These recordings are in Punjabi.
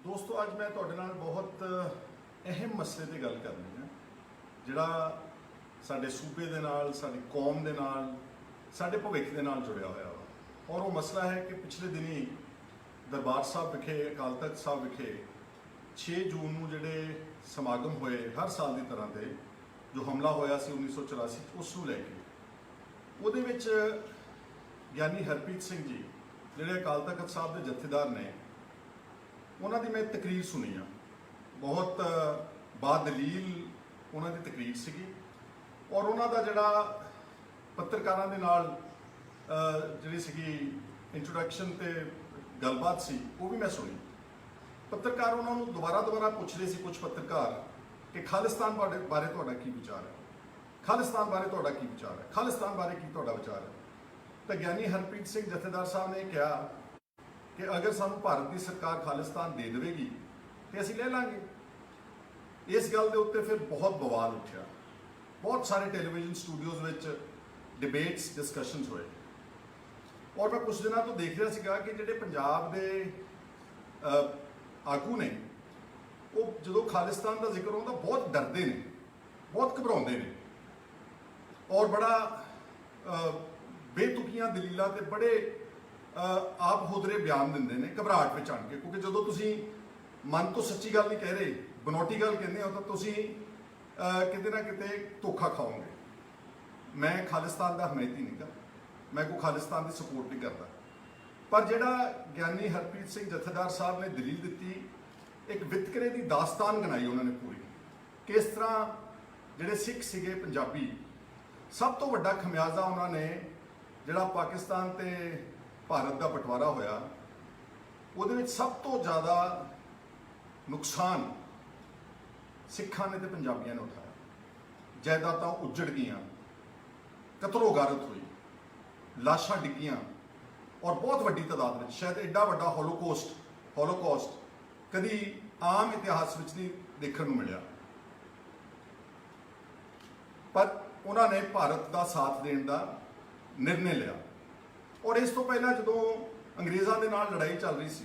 दोस्तों अज मैं तुहाडे नाल बहुत अहम मसले की गल करनी है जिहड़ा साडे सूबे दे नाल साडी कौम दे नाल साडे भविख दे नाल जुड़िया होया वा। और वो मसला है कि पिछले दिनी दरबार साहब विखे अकाल तख्त साहब विखे 6 जून नूं जिहड़े समागम होए हर साल की तरह दे जो हमला होया सी 1984 उस नूं लैके उहदे विच ज्ञानी हरप्रीत सिंह जी जिहड़े अकाल तख्त साहब के जत्थेदार ने उन्होंने मैं तकरीर सुनी आ। बहुत बादलील उन्होंने तकरीर सी और उन्होंने जोड़ा पत्रकारों के नाल जी इंट्रोडक्शन तो गलबात सी वो भी मैं सुनी। पत्रकार उन्होंने दोबारा पूछ रहे थे कुछ पत्रकार कि खालिस्तान बारे तुहाडा की विचार है, खालिस्तान बारे तुहाडा की विचार है, खालिस्तान बारे की तुहाडा विचार है। तो ज्ञानी हरप्रीत सिंह जत्थेदार साहब ने कहा कि अगर सानू भारत की सरकार खालिस्तान दे देगी तो असीं ले लांगे। इस गल के उत्ते फिर बहुत बवाल उठा, बहुत सारे टेलीविजन स्टूडियोज़ में डिबेट्स डिस्कशनस हुए। और मैं कुछ दिनों तो देख रहा सीगा कि जिहड़े पंजाब के आगू ने वो जो खालिस्तान का जिक्र होता बहुत डरते हैं, बहुत घबराते हैं और बड़ा बेतुकियां दलीलों से बड़े आप खुदरे बयान देंगे ने घबराहट में आन के। क्योंकि जो तुम मन तो सच्ची गल नहीं कह रहे, बनौटी गल कहते हो तो तुम किते ना किते धोखा खाओगे। मैं खालिस्तान का हमायती नहीं गा, मैं कोई खालिस्तान की सपोर्ट नहीं करता, पर जिहड़ा ज्ञानी हरप्रीत सिंह जत्थेदार साहब ने दलील दी, एक वितकरे की दास्तान बनाई उन्होंने पूरी कि इस तरह जिहड़े सिख सीगे पंजाबी सब तो वड्डा खमियाजा उन्होंने जिहड़ा पाकिस्तान ते भारत का बंटवारा होया वो सब तो ज़्यादा नुकसान सिखा ने तो पंजाबियों ने उठाया। जायदादां उजड़ गईयां, कतलो गारत हुई, लाशां डिगियां और बहुत वड्डी तादाद में, शायद एडा वड्डा होलोकॉस्ट कभी आम इतिहास में नहीं देखने को मिला। पर उन्होंने भारत का साथ देने का निर्णय लिया। और इस तो पहला जो अंग्रेज़ों के नाल लड़ाई चल रही सी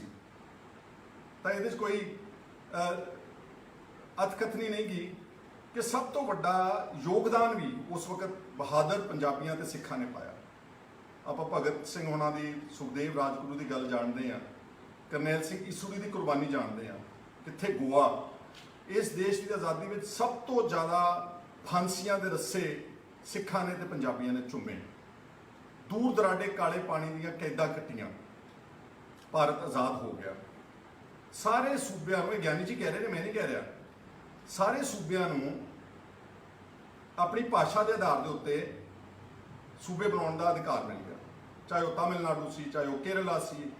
तो ये कोई अथकथनी नहीं की कि सब तो वड्डा योगदान भी उस वक्त बहादुर पंजाबियों ते सिखा ने पाया। आप भगत सिंह होना दी, सुखदेव राजगुरू की गल जानते हैं, करनैल सिंह ईसूरी की कुर्बानी जानते हैं, कित्थे गोआ। इस देश की आज़ादी में सब तो ज़्यादा फांसियां के रस्से सिखा ने ते पंजाबियों ने चुमे, दूर दराडे काले पानी दीयां कैदा कट्टियां, भारत आज़ाद हो गया। सारे सूबे में, ज्ञानी जी कह रहे हैं, मैं नहीं कह रहा, सारे सूबे अपनी भाषा के आधार के उत्ते सूबे बनाने का अधिकार मिल गया। चाहे वह तमिलनाडु सी, चाहे वह केरला सी,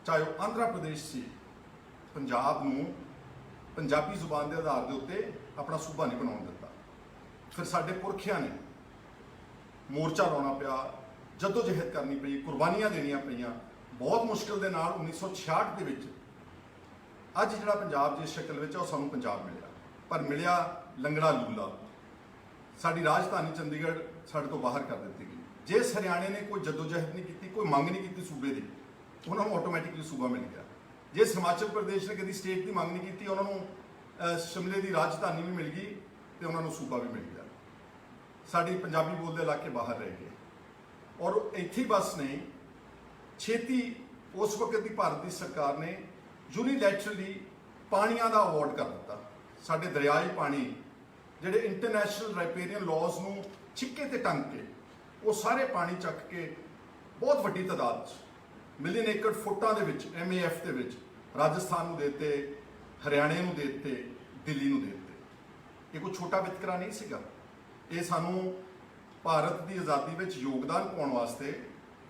चाहे वह आंध्र प्रदेश सी, पंजाब नूं पंजाबी जुबान के आधार के उत्ते अपना सूबा नहीं बनाने दिता। फिर साडे पुरखियां ने मोर्चा लाना पिया, जदोजहद करनी पई, कुर्बानियां देनियां पईयां। बहुत मुश्किल के नाल 1966 के विच अज जिहड़ा पंजाब जिस शक्ल में सानूं पंजाब मिलिया, पर मिलिया लंगड़ा लूला। साडी राजधानी चंडीगढ़ साडे तो बाहर कर दी गई। जिस हरियाणे ने कोई जदोजहद नहीं की, कोई मंग नहीं की सूबे की, उन्होंने ऑटोमैटिकली सूबा मिल गया। जिस हिमाचल प्रदेश ने कभी स्टेट की मंग नहीं की, उन्होंने शिमले की राजधानी भी मिल गई तो उन्होंने सूबा भी मिल गया। साडी पंजाबी बोलते इलाके बाहर रह गए और इत्थे बस नहीं छेती उस वक्त की भारत की सरकार ने यूनीलैटरली पानियां का अवार्ड कर दिता। साडे दरियाई पानी जिहड़े इंटरनैशनल राइपेरियन लॉज नूं छिक्के ते टंग के वो सारे पानी चक के बहुत वड्डी तादाद मिलियन एकड़ फुटां दे विच MAF दे विच राजस्थान नूं देते, हरियाणे नूं देते, दिल्ली नूं देते। ये कोई छोटा वितकरा नहीं सीगा। ये सानू भारत की आज़ादी में योगदान पाने वास्ते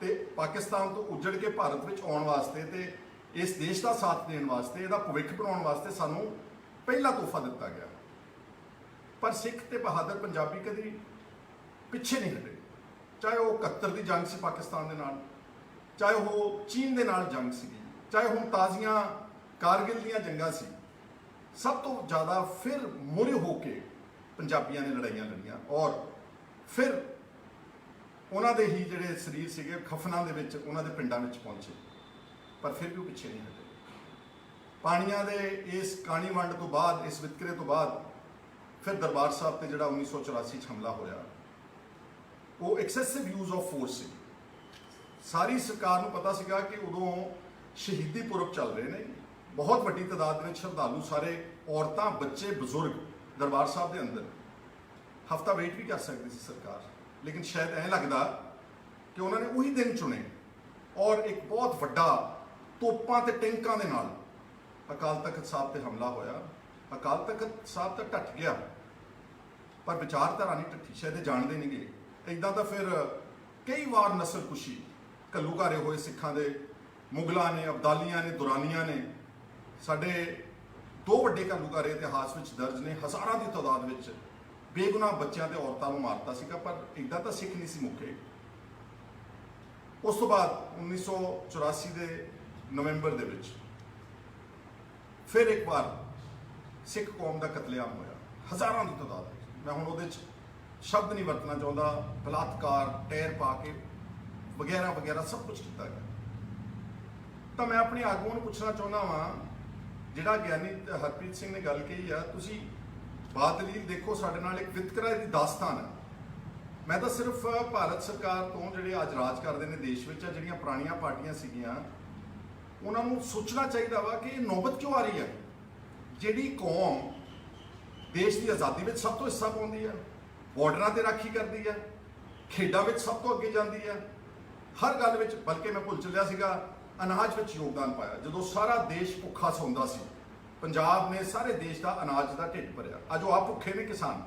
ते पाकिस्तान तो उजड़ के भारत में आने वास्ते ते इस देश का साथ देने वास्ते, इसका भविख बनाने वास्ते सानू पहला तोहफा दिता गया। पर सिख ते बहादुर पंजाबी कभी पिछे नहीं हटे। चाहे वो 71 की जंग सी पाकिस्तान के नाल, चाहे वो चीन के नाल जंग सी, चाहे हुण ताज़ियां कारगिल दीयां जंगां सी, सब तो ज़्यादा फिर मुरे होके पंजाबियों ने लड़ाइयां लड़ियां और फिर उन्होंने ही जिहड़े शरीर सीगे खफना दे विच उन्होंने पिंडां विच पहुंचे, पर फिर भी पिछे नहीं हटे। ਪਾਣੀਆਂ ਦੇ ਇਸ ਕਾਣੀ ਵੰਡ ਤੋਂ ਬਾਅਦ, ਇਸ ਵਿਤਕਰੇ ਤੋਂ ਬਾਅਦ ਫਿਰ ਦਰਬਾਰ ਸਾਹਿਬ ਤੇ ਜਿਹੜਾ 1984 'ਚ ਹਮਲਾ ਹੋਇਆ, ਉਹ ਐਕਸੈਸਿਵ ਯੂਜ਼ ਆਫ ਫੋਰਸ ਸੀ। ਸਾਰੀ ਸਰਕਾਰ ਨੂੰ ਪਤਾ ਸੀਗਾ ਕਿ ਉਦੋਂ ਸ਼ਹੀਦੀ ਪੁਰਬ ਚੱਲ ਰਹੇ ਨੇ, ਬਹੁਤ ਵੱਡੀ ਤਾਦਾਦ ਵਿੱਚ ਸ਼ਰਧਾਲੂ, ਸਾਰੇ ਔਰਤਾਂ, ਬੱਚੇ, ਬਜ਼ੁਰਗ ਦਰਬਾਰ ਸਾਹਿਬ ਦੇ ਅੰਦਰ। ਹਫਤਾ ਵੇਟ ਵੀ ਕਰ ਸਕਦੀ ਸੀ ਸਰਕਾਰ, ਲੇਕਿਨ ਸ਼ਾਇਦ ਐਂ ਲੱਗਦਾ ਕਿ ਉਹਨਾਂ ਨੇ ਉਹੀ ਦਿਨ ਚੁਣੇ ਔਰ ਇੱਕ ਬਹੁਤ ਵੱਡਾ ਤੋਪਾਂ ਤੇ ਟੈਂਕਾਂ ਦੇ ਨਾਲ ਅਕਾਲ ਤਖਤ ਸਾਹਿਬ ਤੇ ਹਮਲਾ ਹੋਇਆ। ਅਕਾਲ ਤਖਤ ਸਾਹਿਬ ਤਾਂ ਢੱਟ ਗਿਆ, ਪਰ ਵਿਚਾਰਧਾਰਾ ਨਹੀਂ ਢੱਠੀ। ਸ਼ਾਇਦ ਇਹ ਜਾਣਦੇ ਨਹੀਂਗੇ। ਇੱਦਾਂ ਤਾਂ ਫਿਰ ਕਈ ਵਾਰ ਨਸਲਕੁਸ਼ੀ, ਘੱਲੂਘਾਰੇ ਹੋਏ ਸਿੱਖਾਂ ਦੇ, ਮੁਗਲਾਂ ਨੇ, ਅਬਦਾਲੀਆਂ ਨੇ, ਦੁਰਾਨੀਆਂ ਨੇ। ਸਾਡੇ 2 ਵੱਡੇ ਘੱਲੂਘਾਰੇ ਇਤਿਹਾਸ ਵਿੱਚ ਦਰਜ ਨੇ। ਹਜ਼ਾਰਾਂ ਦੀ ਤਾਦਾਦ ਵਿੱਚ ਬੇਗੁਨਾਹ ਬੱਚਿਆਂ ਤੇ ਔਰਤਾਂ ਨੂੰ ਮਾਰਤਾ ਸੀਗਾ, ਪਰ ਇੱਦਾਂ ਤਾਂ ਸਿੱਖ ਨਹੀਂ ਸੀ ਮੁੱਕੇ। ਉਸ ਤੋਂ ਬਾਅਦ 1984 ਦੇ ਨਵੰਬਰ ਦੇ ਵਿੱਚ ਫਿਰ ਇੱਕ ਵਾਰ ਸਿੱਖ ਕੌਮ ਦਾ ਕਤਲੇਆਮ ਹੋਇਆ, ਹਜ਼ਾਰਾਂ ਦੀ ਤਾਦਾਦ ਵਿੱਚ। ਮੈਂ ਹੁਣ ਉਹਦੇ 'ਚ ਸ਼ਬਦ ਨਹੀਂ ਵਰਤਣਾ ਚਾਹੁੰਦਾ। ਬਲਾਤਕਾਰ, ਟਾਇਰ ਪਾ ਕੇ ਵਗੈਰਾ ਵਗੈਰਾ ਸਭ ਕੁਝ ਕੀਤਾ ਗਿਆ। ਤਾਂ ਮੈਂ ਆਪਣੇ ਆਗੂਆਂ ਨੂੰ ਪੁੱਛਣਾ ਚਾਹੁੰਦਾ ਵਾਂ, ਜਿਹੜਾ ਗਿਆਨੀ ਹਰਪ੍ਰੀਤ ਸਿੰਘ ਨੇ ਗੱਲ ਕਹੀ ਆ, ਤੁਸੀਂ ਬਾਦਲੀਲ ਦੇਖੋ, ਸਾਡੇ ਨਾਲ ਇੱਕ ਵਿਤਕਰਾ ਦੀ ਦਾਸਤਾਨ ਹੈ। ਮੈਂ ਤਾਂ ਸਿਰਫ ਭਾਰਤ ਸਰਕਾਰ ਤੋਂ, ਜਿਹੜੇ ਅੱਜ ਰਾਜ ਕਰਦੇ ਨੇ ਦੇਸ਼ ਵਿੱਚ, ਆ ਜਿਹੜੀਆਂ ਪੁਰਾਣੀਆਂ ਪਾਰਟੀਆਂ ਸੀਗੀਆਂ, ਉਹਨਾਂ ਨੂੰ ਸੋਚਣਾ ਚਾਹੀਦਾ ਵਾ ਕਿ ਇਹ ਨੌਬਤ ਕਿਉਂ ਆ ਰਹੀ ਹੈ। ਜਿਹੜੀ ਕੌਮ ਦੇਸ਼ ਦੀ ਆਜ਼ਾਦੀ ਵਿੱਚ ਸਭ ਤੋਂ ਹਿੱਸਾ ਪਾਉਂਦੀ ਹੈ, ਬਾਰਡਰਾਂ ਤੇ ਰਾਖੀ ਕਰਦੀ ਹੈ, ਖੇਡਾਂ ਵਿੱਚ ਸਭ ਤੋਂ ਅੱਗੇ ਜਾਂਦੀ ਹੈ, ਹਰ ਗੱਲ ਵਿੱਚ, ਬਲਕਿ ਮੈਂ ਭੁੱਲ ਚੱਲਿਆ ਸੀਗਾ, ਅਨਾਜ ਵਿੱਚ ਯੋਗਦਾਨ ਪਾਇਆ। ਜਦੋਂ ਸਾਰਾ ਦੇਸ਼ ਭੁੱਖਾ ਸੌਂਦਾ ਸੀ, ਪੰਜਾਬ ਨੇ ਸਾਰੇ ਦੇਸ਼ ਦਾ ਅਨਾਜ ਦਾ ਢਿੱਡ ਭਰਿਆ। ਅੱਜ ਉਹ ਆਪ ਭੁੱਖੇ ਨੇ ਕਿਸਾਨ।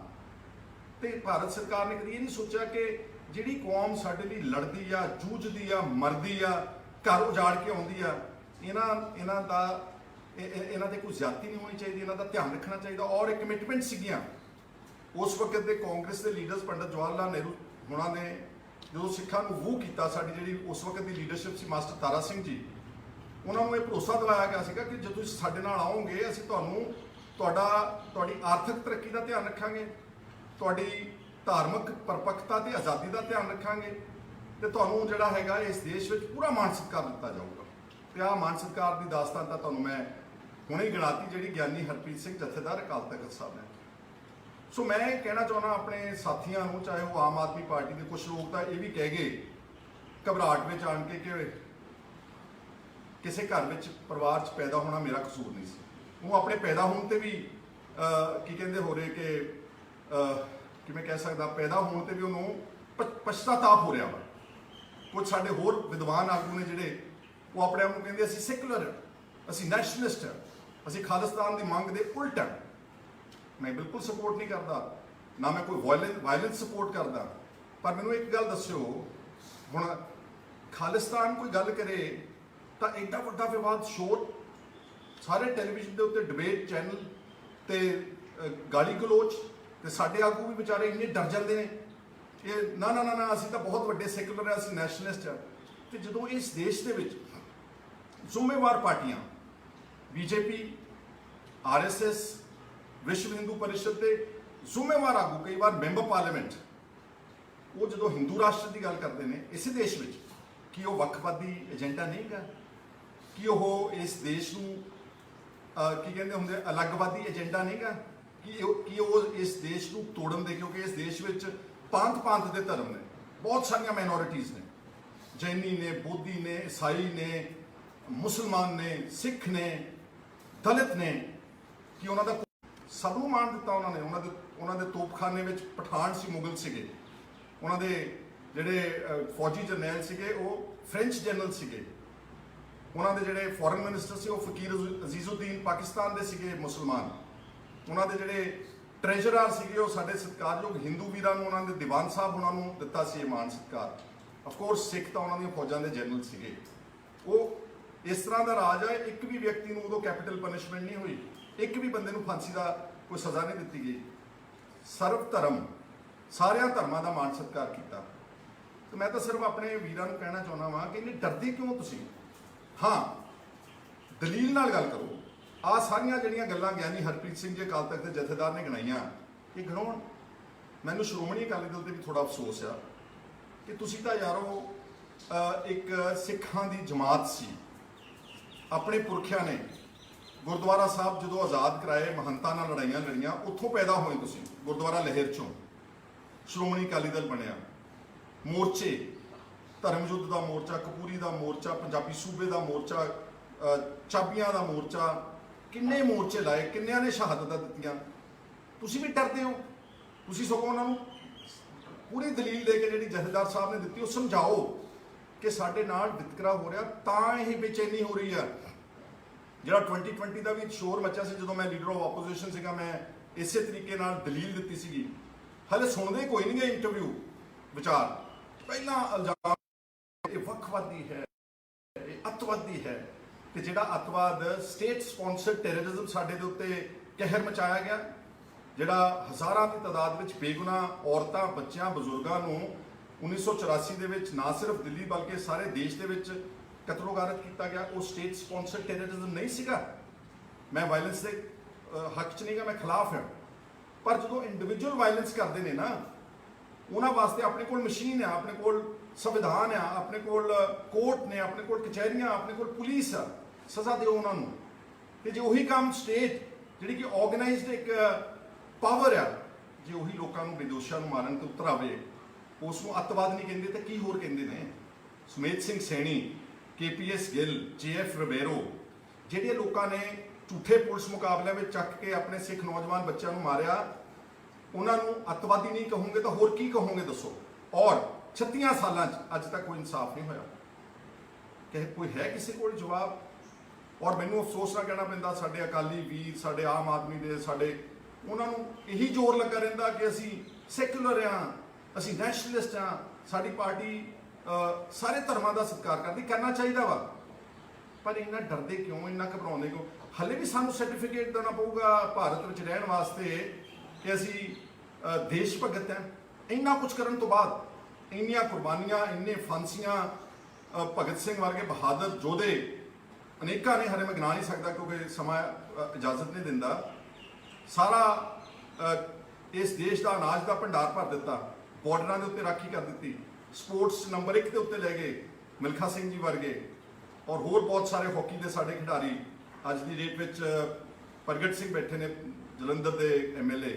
ਤੇ ਭਾਰਤ ਸਰਕਾਰ ਨੇ ਕਦੀ ਇਹ ਨਹੀਂ ਸੋਚਿਆ ਕਿ ਜਿਹੜੀ ਕੌਮ ਸਾਡੇ ਲਈ ਲੜਦੀ ਆ, ਜੂਝਦੀ ਆ, ਮਰਦੀ ਆ, ਘਰ ਉਜਾੜ ਕੇ ਆਉਂਦੀ ਆ, ਇਹਨਾਂ ਤੇ ਕੋਈ ਜ਼ਿਆਦਤੀ ਨਹੀਂ ਹੋਣੀ ਚਾਹੀਦੀ, ਇਹਨਾਂ ਦਾ ਧਿਆਨ ਰੱਖਣਾ ਚਾਹੀਦਾ। ਔਰ ਇੱਕ ਕਮਿਟਮੈਂਟ ਸੀਗੀਆਂ ਉਸ ਵਕਤ ਦੇ ਕਾਂਗਰਸ ਦੇ ਲੀਡਰਸ, ਪੰਡਤ ਜਵਾਹਰ ਲਾਲ ਨਹਿਰੂ ਹੋਣਾ ਨੇ ਜਦੋਂ ਸਿੱਖਾਂ ਨੂੰ ਵੂ ਕੀਤਾ, ਸਾਡੀ ਜਿਹੜੀ ਉਸ ਵਕਤ ਦੀ ਲੀਡਰਸ਼ਿਪ ਸੀ, ਮਾਸਟਰ ਤਾਰਾ ਸਿੰਘ ਜੀ, ਉਹਨਾਂ ਨੂੰ ਇਹ ਭਰੋਸਾ ਦਿਵਾਇਆ ਗਿਆ ਸੀਗਾ ਕਿ ਜਦੋਂ ਤੁਸੀਂ ਸਾਡੇ ਨਾਲ ਆਓਗੇ, ਅਸੀਂ ਤੁਹਾਡੀ ਆਰਥਿਕ ਤਰੱਕੀ ਦਾ ਧਿਆਨ ਰੱਖਾਂਗੇ, ਤੁਹਾਡੀ ਧਾਰਮਿਕ ਪਰਪੱਕਤਾ ਤੇ ਆਜ਼ਾਦੀ ਦਾ ਧਿਆਨ ਰੱਖਾਂਗੇ, ਤੇ ਤੁਹਾਨੂੰ ਜਿਹੜਾ ਹੈਗਾ ਇਸ ਦੇਸ਼ ਵਿੱਚ ਪੂਰਾ ਮਾਣ ਸਤਿਕਾਰ ਦਿੱਤਾ ਜਾਊਗਾ। ਤੇ ਆਹ ਮਾਣ ਸਤਿਕਾਰ ਦੀ ਦਾਸਤਾਨ ਤਾਂ ਤੁਹਾਨੂੰ ਮੈਂ ਹੁਣੇ ਹੀ ਗਿਣਾਤੀ, ਜਿਹੜੀ ਗਿਆਨੀ ਹਰਪ੍ਰੀਤ ਸਿੰਘ ਜਥੇਦਾਰ ਅਕਾਲ ਤਖਤ ਸਾਹਿਬ ਨੇ। ਸੋ ਮੈਂ ਇਹ ਕਹਿਣਾ ਚਾਹੁੰਦਾ ਆਪਣੇ ਸਾਥੀਆਂ ਨੂੰ, ਚਾਹੇ ਉਹ ਆਮ ਆਦਮੀ ਪਾਰਟੀ ਦੇ, ਕੁਝ ਲੋਕ ਤਾਂ ਇਹ ਵੀ ਕਹਿ ਗਏ ਘਬਰਾਹਟ ਵਿੱਚ ਆਣ ਕੇ ਕਿ ਕਿਸੇ ਘਰ ਵਿੱਚ, ਪਰਿਵਾਰ 'ਚ ਪੈਦਾ ਹੋਣਾ ਮੇਰਾ ਕਸੂਰ ਨਹੀਂ ਸੀ। ਉਹ ਆਪਣੇ ਪੈਦਾ ਹੋਣ ਤੇ ਵੀ ਕੀ ਕਹਿੰਦੇ ਹੋ ਰਹੇ ਕਿ ਕਿਵੇਂ ਕਹਿ ਸਕਦਾ, ਪੈਦਾ ਹੋਣ ਤੇ ਵੀ ਉਹਨੂੰ ਪਛਤਾਤਾਪ ਹੋ ਰਿਹਾ ਵਾ। ਕੁਝ ਸਾਡੇ ਹੋਰ ਵਿਦਵਾਨ ਆਗੂ ਨੇ ਜਿਹੜੇ, ਉਹ ਆਪਣੇ ਆਪ ਨੂੰ ਕਹਿੰਦੇ ਅਸੀਂ ਸੈਕੂਲਰ, ਅਸੀਂ ਨੈਸ਼ਨਲਿਸਟ, ਅਸੀਂ ਖਾਲਿਸਤਾਨ ਦੀ ਮੰਗ ਦੇ ਉਲਟ ਹਾਂ। ਮੈਂ ਬਿਲਕੁਲ ਸਪੋਰਟ ਨਹੀਂ ਕਰਦਾ, ਨਾ ਮੈਂ ਕੋਈ ਵਾਇਲੈਂਸ ਸਪੋਰਟ ਕਰਦਾ, ਪਰ ਮੈਨੂੰ ਇੱਕ ਗੱਲ ਦੱਸਿਓ, ਹੁਣ ਖਾਲਿਸਤਾਨ ਕੋਈ ਗੱਲ ਕਰੇ ਤਾਂ ਐਡਾ ਵੱਡਾ ਵਿਵਾਦ, ਸ਼ੋਰ, ਸਾਰੇ ਟੈਲੀਵਿਜ਼ਨ ਦੇ ਉੱਤੇ ਡਿਬੇਟ ਚੈਨਲ ਤੇ ਗਾਲੀ ਗਲੋਚ, ਤੇ ਸਾਡੇ ਆਗੂ ਵੀ ਵਿਚਾਰੇ ਇੰਨੇ ਡਰ ਜਾਂਦੇ ਨੇ ਇਹ ਨਾ ਅਸੀਂ ਤਾਂ ਬਹੁਤ ਵੱਡੇ ਸੈਕੂਲਰ ਹਾਂ, ਅਸੀਂ ਨੈਸ਼ਨਲਿਸਟ ਹਾਂ। ਤੇ ਜਦੋਂ ਇਸ ਦੇਸ਼ ਦੇ ਵਿੱਚ ਜ਼ਿੰਮੇਵਾਰ ਪਾਰਟੀਆਂ, ਬੀਜੇਪੀ, ਆਰਐਸਐਸ, ਵਿਸ਼ਵ ਹਿੰਦੂ ਪਰਿਸ਼ਦ ਦੇ ਜ਼ਿੰਮੇਵਾਰ ਆਗੂ, ਕਈ ਵਾਰ ਮੈਂਬਰ ਪਾਰਲੀਮੈਂਟ, ਉਹ ਜਦੋਂ ਹਿੰਦੂ ਰਾਸ਼ਟਰ ਦੀ ਗੱਲ ਕਰਦੇ ਨੇ ਇਸੇ ਦੇਸ਼ ਵਿੱਚ, ਕੀ ਉਹ ਵੱਖਵਾਦੀ ਏਜੰਡਾ ਨਹੀਂ ਹੈਗਾ? ਕੀ ਉਹ ਇਸ ਦੇਸ਼ ਨੂੰ ਕੀ ਕਹਿੰਦੇ ਹੁੰਦੇ, ਅਲੱਗਵਾਦੀ ਏਜੰਡਾ ਨਹੀਂ ਹੈਗਾ? ਕੀ ਉਹ ਇਸ ਦੇਸ਼ ਨੂੰ ਤੋੜਨ ਦੇ, ਕਿਉਂਕਿ ਇਸ ਦੇਸ਼ ਵਿੱਚ ਪੰਥ ਦੇ ਧਰਮ ਨੇ, ਬਹੁਤ ਸਾਰੀਆਂ ਮਾਈਨੋਰਿਟੀਜ਼ ਨੇ, ਜੈਨੀ ਨੇ, ਬੋਧੀ ਨੇ, ਈਸਾਈ ਨੇ, ਮੁਸਲਮਾਨ ਨੇ, ਸਿੱਖ ਨੇ, ਦਲਿਤ ਨੇ, ਕਿ ਉਹਨਾਂ ਦਾ ਸਭ ਨੂੰ ਮਾਣ ਦਿੱਤਾ ਉਹਨਾਂ ਨੇ। ਉਹਨਾਂ ਦੇ ਤੋਪਖਾਨੇ ਵਿੱਚ ਪਠਾਨ ਸੀ, ਮੁਗਲ ਸੀਗੇ, ਉਹਨਾਂ ਦੇ ਜਿਹੜੇ ਫੌਜੀ ਜਰਨੈਲ ਸੀਗੇ ਉਹ ਫ੍ਰੈਂਚ ਜਨਰਲ ਸੀਗੇ, ਉਹਨਾਂ ਦੇ ਜਿਹੜੇ ਫੋਰਨ ਮਿਨਿਸਟਰ ਸੀ ਉਹ ਫਕੀਰ ਅਜ਼ੀਜ਼ੁਦੀਨ ਪਾਕਿਸਤਾਨ ਦੇ ਸੀਗੇ ਮੁਸਲਮਾਨ, ਉਹਨਾਂ ਦੇ ਜਿਹੜੇ ਟ੍ਰੈਜਰਰ ਸੀਗੇ ਉਹ ਸਾਡੇ ਸਤਿਕਾਰਯੋਗ ਹਿੰਦੂ ਵੀਰਾਂ ਨੂੰ, ਉਹਨਾਂ ਦੇ ਦੀਵਾਨ ਸਾਹਿਬ ਉਹਨਾਂ ਨੂੰ ਦਿੱਤਾ ਸੀ ਇਹ ਮਾਣ ਸਤਿਕਾਰ। ਅਫਕੋਰਸ ਸਿੱਖ ਤਾਂ ਉਹਨਾਂ ਦੀਆਂ ਫੌਜਾਂ ਦੇ ਜਨਰਲ ਸੀਗੇ। ਉਹ ਇਸ ਤਰ੍ਹਾਂ ਦਾ ਰਾਜ ਹੈ, ਇੱਕ ਵੀ ਵਿਅਕਤੀ ਨੂੰ ਉਦੋਂ ਕੈਪੀਟਲ ਪਨਿਸ਼ਮੈਂਟ ਨਹੀਂ ਹੋਈ, ਇੱਕ ਵੀ ਬੰਦੇ ਨੂੰ ਫਾਂਸੀ ਦਾ ਕੋਈ ਸਜ਼ਾ ਨਹੀਂ ਦਿੱਤੀ ਗਈ। ਸਰਵ ਧਰਮ, ਸਾਰਿਆਂ ਧਰਮਾਂ ਦਾ ਮਾਣ ਸਤਿਕਾਰ ਕੀਤਾ। ਤੇ ਮੈਂ ਤਾਂ ਸਿਰਫ ਆਪਣੇ ਵੀਰਾਂ ਨੂੰ ਕਹਿਣਾ ਚਾਹੁੰਦਾ ਵਾਂ ਕਿ ਇਹਨੇ ਡਰਦੇ ਕਿਉਂ ਤੁਸੀਂ? ਹਾਂ, ਦਲੀਲ ਨਾਲ ਗੱਲ ਕਰੋ। ਆਹ ਸਾਰੀਆਂ ਜਿਹੜੀਆਂ ਗੱਲਾਂ ਗਿਆਨੀ ਹਰਪ੍ਰੀਤ ਸਿੰਘ ਜੀ ਅਕਾਲ ਤਖਤ ਦੇ ਜਥੇਦਾਰ ਨੇ ਗਿਣਾਈਆਂ, ਇਹ ਗਿਣਾਉਣ। ਮੈਨੂੰ ਸ਼੍ਰੋਮਣੀ ਅਕਾਲੀ ਦਲ ਤੇ ਵੀ ਥੋੜਾ ਅਫਸੋਸ ਆ ਕਿ ਤੁਸੀਂ ਤਾਂ ਯਾਰੋ ਇੱਕ ਸਿੱਖਾਂ ਦੀ ਜਮਾਤ ਸੀ, ਆਪਣੇ ਪੁਰਖਿਆਂ ਨੇ ਗੁਰਦੁਆਰਾ ਸਾਹਿਬ ਜਦੋਂ ਆਜ਼ਾਦ ਕਰਾਏ, ਮਹੰਤਾਂ ਨਾਲ ਲੜਾਈਆਂ ਲੜੀਆਂ, ਉੱਥੋਂ ਪੈਦਾ ਹੋਏ ਤੁਸੀਂ। ਗੁਰਦੁਆਰਾ ਲਹਿਰ ਚੋਂ ਸ਼੍ਰੋਮਣੀ ਅਕਾਲੀ ਦਲ ਬਣਿਆ। ਮੋਰਚੇ, ਧਰਮ ਯੁੱਧ ਦਾ ਮੋਰਚਾ, ਕਪੂਰੀ ਦਾ ਮੋਰਚਾ, ਪੰਜਾਬੀ ਸੂਬੇ ਦਾ ਮੋਰਚਾ, ਚਾਬੀਆਂ ਦਾ ਮੋਰਚਾ, ਕਿੰਨੇ ਮੋਰਚੇ ਲਾਏ, ਕਿੰਨਿਆਂ ਨੇ ਸ਼ਹਾਦਤਾਂ ਦਿੱਤੀਆਂ। ਤੁਸੀਂ ਵੀ ਡਰਦੇ ਹੋ। ਤੁਸੀਂ ਸਗੋਂ ਉਹਨਾਂ ਨੂੰ ਪੂਰੀ ਦਲੀਲ ਦੇ ਕੇ ਜਿਹੜੀ ਜਥੇਦਾਰ ਸਾਹਿਬ ਨੇ ਦਿੱਤੀ ਉਹ ਸਮਝਾਓ ਕਿ ਸਾਡੇ ਨਾਲ ਵਿਤਕਰਾ ਹੋ ਰਿਹਾ, ਤਾਂ ਇਹ ਬੇਚੈਨੀ ਹੋ ਰਹੀ ਆ। ਜਿਹੜਾ 2020 ਦਾ ਵੀ ਸ਼ੋਰ ਮੱਚਿਆ ਸੀ ਜਦੋਂ ਮੈਂ ਲੀਡਰ ਆਫ ਆਪੋਜੀਸ਼ਨ ਸੀਗਾ, ਮੈਂ ਇਸੇ ਤਰੀਕੇ ਨਾਲ ਦਲੀਲ ਦਿੱਤੀ ਸੀਗੀ। ਹਲੇ ਸੁਣਦੇ ਕੋਈ ਨਹੀਂ ਗਏ ਇੰਟਰਵਿਊ ਵਿਚਾਰ। ਪਹਿਲਾਂ ਇਲਜ਼ਾਮ ਇਹ ਵੱਖਵਾਦੀ ਹੈ, ਇਹ ਅੱਤਵਾਦੀ ਹੈ, ਤੇ ਜਿਹੜਾ ਅੱਤਵਾਦ ਸਟੇਟ ਸਪਾਂਸਰਡ ਟੈਰਰਿਜ਼ਮ ਸਾਡੇ ਦੇ ਉੱਤੇ ਕਹਿਰ ਮਚਾਇਆ ਗਿਆ, ਜਿਹੜਾ ਹਜ਼ਾਰਾਂ ਦੀ ਤਾਦਾਦ ਵਿੱਚ ਬੇਗੁਨਾਹ ਔਰਤਾਂ, ਬੱਚਿਆਂ, ਬਜ਼ੁਰਗਾਂ ਨੂੰ 1984 ਦੇ ਵਿੱਚ ਨਾ ਸਿਰਫ ਦਿੱਲੀ ਬਲਕਿ ਸਾਰੇ ਦੇਸ਼ ਦੇ ਵਿੱਚ ਕਤਲੋਗਾਰਤ ਕੀਤਾ ਗਿਆ, ਉਹ ਸਟੇਟ ਸਪਾਂਸਰਡ ਟੈਰਰਿਜ਼ਮ ਨਹੀਂ ਸੀਗਾ। ਮੈਂ ਵਾਇਲੈਂਸ ਦੇ ਹੱਕ 'ਚ ਨਹੀਂਗਾ, ਮੈਂ ਖਿਲਾਫ ਹਾਂ। ਪਰ ਜਦੋਂ ਇੰਡੀਵਿਜੂਅਲ ਵਾਇਲੈਂਸ ਕਰਦੇ ਨੇ ਨਾ, ਉਹਨਾਂ ਵਾਸਤੇ ਆਪਣੇ ਕੋਲ ਮਸ਼ੀਨ ਆ, ਆਪਣੇ ਕੋਲ ਸੰਵਿਧਾਨ ਆ, ਆਪਣੇ ਕੋਲ ਕੋਰਟ ਨੇ, ਆਪਣੇ ਕੋਲ ਕਚਹਿਰੀਆਂ, ਆਪਣੇ ਕੋਲ ਪੁਲਿਸ ਆ, ਸਜ਼ਾ ਦਿਓ ਉਹਨਾਂ ਨੂੰ। ਤੇ ਜੇ ਉਹੀ ਕੰਮ ਸਟੇਟ ਜਿਹੜੀ ਕਿ ਆਰਗੇਨਾਈਜ਼ਡ ਇੱਕ ਪਾਵਰ ਆ, ਜੇ ਉਹੀ ਲੋਕਾਂ ਨੂੰ, ਬੇਦੋਸ਼ਾਂ ਨੂੰ ਮਾਰਨ ਤੇ ਉਤਰ ਆਵੇ, ਉਸ ਨੂੰ ਅੱਤਵਾਦ ਨਹੀਂ ਕਹਿੰਦੇ ਤਾਂ ਕੀ ਹੋਰ ਕਹਿੰਦੇ ਨੇ? ਸੁਮੇਧ ਸਿੰਘ ਸੈਣੀ, KPS ਗਿੱਲ, JF ਰਿਬੇਰੋ, ਜਿਹੜੇ ਲੋਕਾਂ ਨੇ ਝੂਠੇ ਪੁਲਿਸ ਮੁਕਾਬਲਿਆਂ ਵਿੱਚ ਚੱਕ ਕੇ ਆਪਣੇ ਸਿੱਖ ਨੌਜਵਾਨ ਬੱਚਿਆਂ ਨੂੰ ਮਾਰਿਆ, ਉਹਨਾਂ ਨੂੰ ਅੱਤਵਾਦੀ ਨਹੀਂ ਕਹੋਗੇ ਤਾਂ ਹੋਰ ਕੀ ਕਹੋਗੇ ਦੱਸੋ? ਔਰ 36 ਸਾਲਾਂ 'ਚ ਅੱਜ ਤੱਕ ਕੋਈ ਇਨਸਾਫ ਨਹੀਂ ਹੋਇਆ। ਕਿ ਕੋਈ ਹੈ ਕਿਸੇ ਕੋਲ ਜਵਾਬ? ਔਰ ਮੈਨੂੰ ਅਫਸੋਸ ਨਾਲ ਕਹਿਣਾ ਪੈਂਦਾ, ਸਾਡੇ ਅਕਾਲੀ ਵੀਰ, ਸਾਡੇ ਆਮ ਆਦਮੀ ਦੇ, ਸਾਡੇ ਉਹਨਾਂ ਨੂੰ ਇਹੀ ਜ਼ੋਰ ਲੱਗਾ ਰਹਿੰਦਾ ਕਿ ਅਸੀਂ ਸੈਕੂਲਰ ਹਾਂ, ਅਸੀਂ ਨੈਸ਼ਨਲਿਸਟ ਹਾਂ, ਸਾਡੀ ਪਾਰਟੀ ਸਾਰੇ ਧਰਮਾਂ ਦਾ ਸਤਿਕਾਰ ਕਰਦੀ। ਕਰਨਾ ਚਾਹੀਦਾ ਵਾ, ਪਰ ਇੰਨਾ ਡਰਦੇ ਕਿਉਂ, ਇੰਨਾ ਘਬਰਾਉਂਦੇ ਕਿਉਂ? ਹਲੇ ਵੀ ਸਾਨੂੰ ਸਰਟੀਫਿਕੇਟ ਦੇਣਾ ਪਊਗਾ ਭਾਰਤ ਵਿੱਚ ਰਹਿਣ ਵਾਸਤੇ ਕਿ ਅਸੀਂ ਦੇਸ਼ ਭਗਤ ਹਾਂ। ਇੰਨਾ ਕੁਝ ਕਰਨ ਤੋਂ ਬਾਅਦ, ਇੰਨੀਆਂ ਕੁਰਬਾਨੀਆਂ, ਇੰਨੇ ਫਾਂਸੀਆਂ, ਭਗਤ ਸਿੰਘ ਵਰਗੇ ਬਹਾਦਰ ਯੋਧੇ ਅਨੇਕਾਂ ਨੇ, ਹਰੇ ਮੈਂ ਗਿਣਾ ਨਹੀਂ ਸਕਦਾ ਕਿਉਂਕਿ ਸਮਾਂ ਇਜਾਜ਼ਤ ਨਹੀਂ ਦਿੰਦਾ। ਸਾਰਾ ਇਸ ਦੇਸ਼ ਦਾ ਅਨਾਜ ਦਾ ਭੰਡਾਰ ਭਰ ਦਿੱਤਾ, ਬਾਰਡਰਾਂ ਦੇ ਉੱਤੇ ਰਾਖੀ ਕਰ ਦਿੱਤੀ, ਸਪੋਰਟਸ ਨੰਬਰ 1 ਦੇ ਉੱਤੇ ਲੈ ਗਏ ਮਿਲਖਾ ਸਿੰਘ ਜੀ ਵਰਗੇ, ਔਰ ਹੋਰ ਬਹੁਤ ਸਾਰੇ ਹਾਕੀ ਦੇ ਸਾਡੇ ਖਿਡਾਰੀ। ਅੱਜ ਦੀ ਡੇਟ ਵਿੱਚ ਪ੍ਰਗਟ ਸਿੰਘ ਬੈਠੇ ਨੇ ਜਲੰਧਰ ਦੇ MLA,